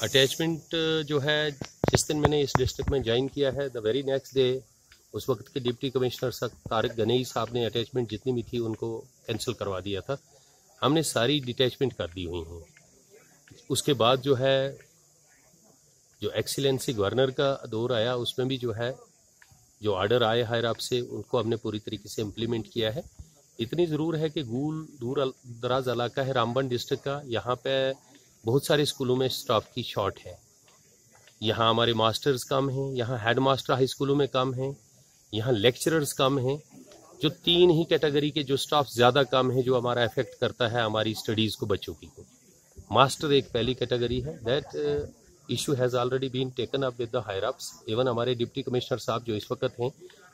Attachment जो है जिस दिन मैंने इस डिस्ट्रिक्ट में ज्वाइन किया है, द वेरी नेक्स्ट डे उस वक्त के डिप्टी कमिश्नर तारिक गनई साहब ने अटैचमेंट जितनी भी थी उनको कैंसिल करवा दिया था। हमने सारी डिटैचमेंट कर दी हुई हैं। उसके बाद जो है जो एक्सीलेंसी गवर्नर का दौर आया, उसमें भी जो है जो आर्डर आए हायर अप से उनको हमने पूरी तरीके से इम्प्लीमेंट किया है। इतनी ज़रूर है कि गूल दूर दराज इलाका है रामबन डिस्ट्रिक्ट का, यहाँ पे बहुत सारे स्कूलों में स्टाफ की शॉर्ट है। यहाँ हमारे मास्टर्स कम हैं, यहाँ हेड मास्टर हाई स्कूलों में कम हैं, यहाँ लेक्चरर्स कम हैं। जो तीन ही कैटेगरी के जो स्टाफ ज़्यादा कम है, जो हमारा इफेक्ट करता है हमारी स्टडीज़ को, बच्चों की को। मास्टर एक पहली कैटेगरी है। That issue has already been taken up with the higher ups. Even हमारे डिप्टी कमिश्नर साहब जो इस वक्त हैं,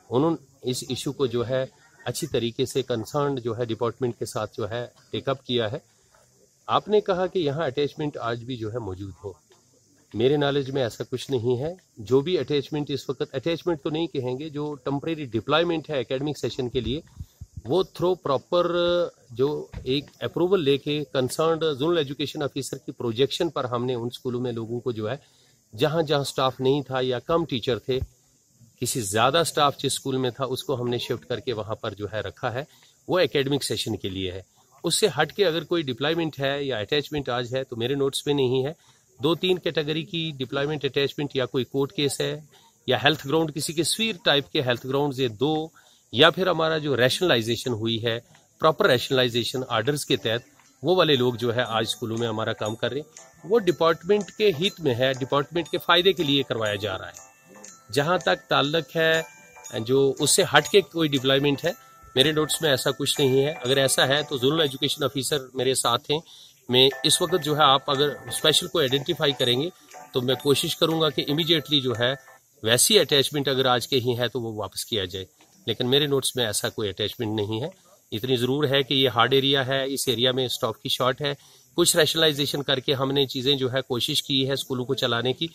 उन्होंने इस इशू को जो है अच्छी तरीके से कंसर्न जो है डिपार्टमेंट के साथ जो है टेकअप किया है। आपने कहा कि यहाँ अटैचमेंट आज भी जो है मौजूद हो, मेरे नॉलेज में ऐसा कुछ नहीं है। जो भी अटैचमेंट इस वक्त, अटैचमेंट तो नहीं कहेंगे, जो टेम्परेरी डिप्लॉयमेंट है एकेडमिक सेशन के लिए, वो थ्रो प्रॉपर जो एक अप्रूवल लेके कंसर्न्ड जोनल एजुकेशन ऑफिसर की प्रोजेक्शन पर हमने उन स्कूलों में लोगों को जो है जहाँ जहाँ स्टाफ नहीं था या कम टीचर थे, किसी ज़्यादा स्टाफ जिस स्कूल में था उसको हमने शिफ्ट करके वहाँ पर जो है रखा है। वो एकेडमिक सेशन के लिए है। उससे हट के अगर कोई डिप्लॉयमेंट है या अटैचमेंट आज है तो मेरे नोट्स में नहीं है। 2-3 कैटेगरी की डिप्लॉयमेंट अटैचमेंट या कोई कोर्ट केस है या हेल्थ ग्राउंड, किसी के स्वीर टाइप के हेल्थ ग्राउंड, ये 2, या फिर हमारा जो रैशनलाइजेशन हुई है, प्रॉपर रैशनलाइजेशन आर्डर्स के तहत, वो वाले लोग जो है आज स्कूलों में हमारा काम कर रहे हैं। वो डिपार्टमेंट के हित में है, डिपार्टमेंट के फायदे के लिए करवाया जा रहा है। जहाँ तक ताल्लुक है जो उससे हट के कोई डिप्लॉयमेंट है, मेरे नोट्स में ऐसा कुछ नहीं है। अगर ऐसा है तो जोनल एजुकेशन ऑफिसर मेरे साथ हैं। मैं इस वक्त जो है, आप अगर स्पेशल को आइडेंटिफाई करेंगे तो मैं कोशिश करूंगा कि इमीडिएटली जो है वैसी अटैचमेंट अगर आज के ही है तो वो वापस किया जाए। लेकिन मेरे नोट्स में ऐसा कोई अटैचमेंट नहीं है। इतनी ज़रूर है कि ये हार्ड एरिया है, इस एरिया में स्टाफ की शॉर्ट है। कुछ रैशनलाइजेशन करके हमने चीज़ें जो है कोशिश की है स्कूलों को चलाने की।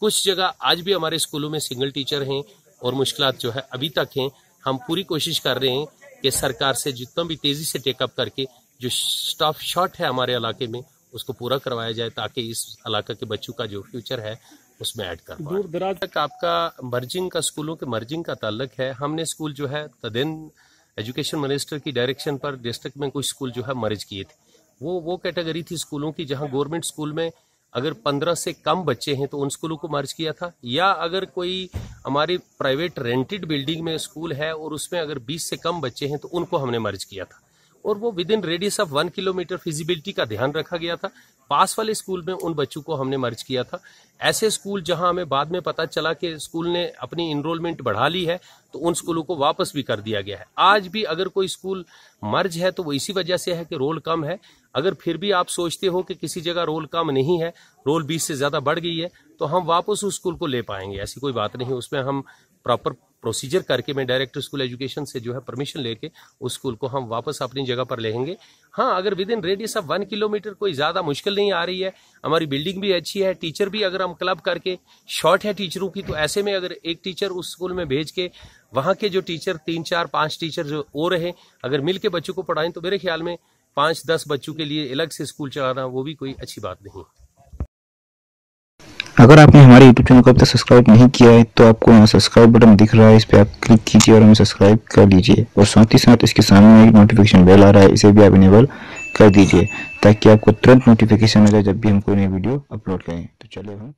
कुछ जगह आज भी हमारे स्कूलों में सिंगल टीचर हैं और मुश्किलात जो है अभी तक हैं। हम पूरी कोशिश कर रहे हैं कि सरकार से जितना भी तेज़ी से टेकअप करके जो स्टाफ शॉर्ट है हमारे इलाके में उसको पूरा करवाया जाए, ताकि इस इलाके के बच्चों का जो फ्यूचर है उसमें ऐड कर पाए। दूर दराज तक आपका मर्जिंग का, स्कूलों के मर्जिंग का ताल्लुक है। हमने स्कूल जो है तदेन एजुकेशन मिनिस्टर की डायरेक्शन पर डिस्ट्रिक्ट में कुछ स्कूल जो है मर्ज किए थे। वो कैटेगरी थी स्कूलों की जहां गवर्नमेंट स्कूल में अगर 15 से कम बच्चे हैं तो उन स्कूलों को मर्ज किया था, या अगर कोई हमारी प्राइवेट रेंटेड बिल्डिंग में स्कूल है और उसमें अगर 20 से कम बच्चे हैं तो उनको हमने मर्ज किया था। और वो with in radius of 1 kilometre feasibility का ध्यान रखा गया था। पास वाले स्कूल में उन बच्चों को हमने मर्ज किया था। ऐसे स्कूल जहां हमें बाद में पता चला कि स्कूल ने अपनी इनरोलमेंट बढ़ा ली है तो उन स्कूलों को वापस भी कर दिया गया है। आज भी अगर कोई स्कूल मर्ज है तो वो इसी वजह से है कि रोल कम है। अगर फिर भी आप सोचते हो कि किसी जगह रोल कम नहीं है, रोल 20 से ज्यादा बढ़ गई है, तो हम वापस उस स्कूल को ले पाएंगे। ऐसी कोई बात नहीं। उसमें हम प्रॉपर प्रोसीजर करके, मैं डायरेक्टर स्कूल एजुकेशन से जो है परमिशन लेके उस स्कूल को हम वापस अपनी जगह पर लेंगे। हाँ, अगर with in radius of 1 kilometre कोई ज्यादा मुश्किल नहीं आ रही है, हमारी बिल्डिंग भी अच्छी है, टीचर भी अगर हम क्लब करके शॉर्ट है टीचरों की, तो ऐसे में अगर एक टीचर उस स्कूल में भेज के वहां के जो टीचर 3, 4, 5 टीचर जो हो रहे अगर मिल के बच्चों को पढ़ाएं तो मेरे ख्याल में 5-10 बच्चों के लिए अलग से स्कूल चलाना वो भी कोई अच्छी बात नहीं। अगर आपने हमारे YouTube चैनल को अब तक सब्सक्राइब नहीं किया है तो आपको यहाँ सब्सक्राइब बटन दिख रहा है, इस पर आप क्लिक कीजिए और हमें सब्सक्राइब कर लीजिए। और साथ ही साथ इसके सामने एक नोटिफिकेशन बेल आ रहा है, इसे भी आप इनेबल कर दीजिए ताकि आपको तुरंत नोटिफिकेशन आ जाए जब भी हम कोई नई वीडियो अपलोड करें। तो चलिए हम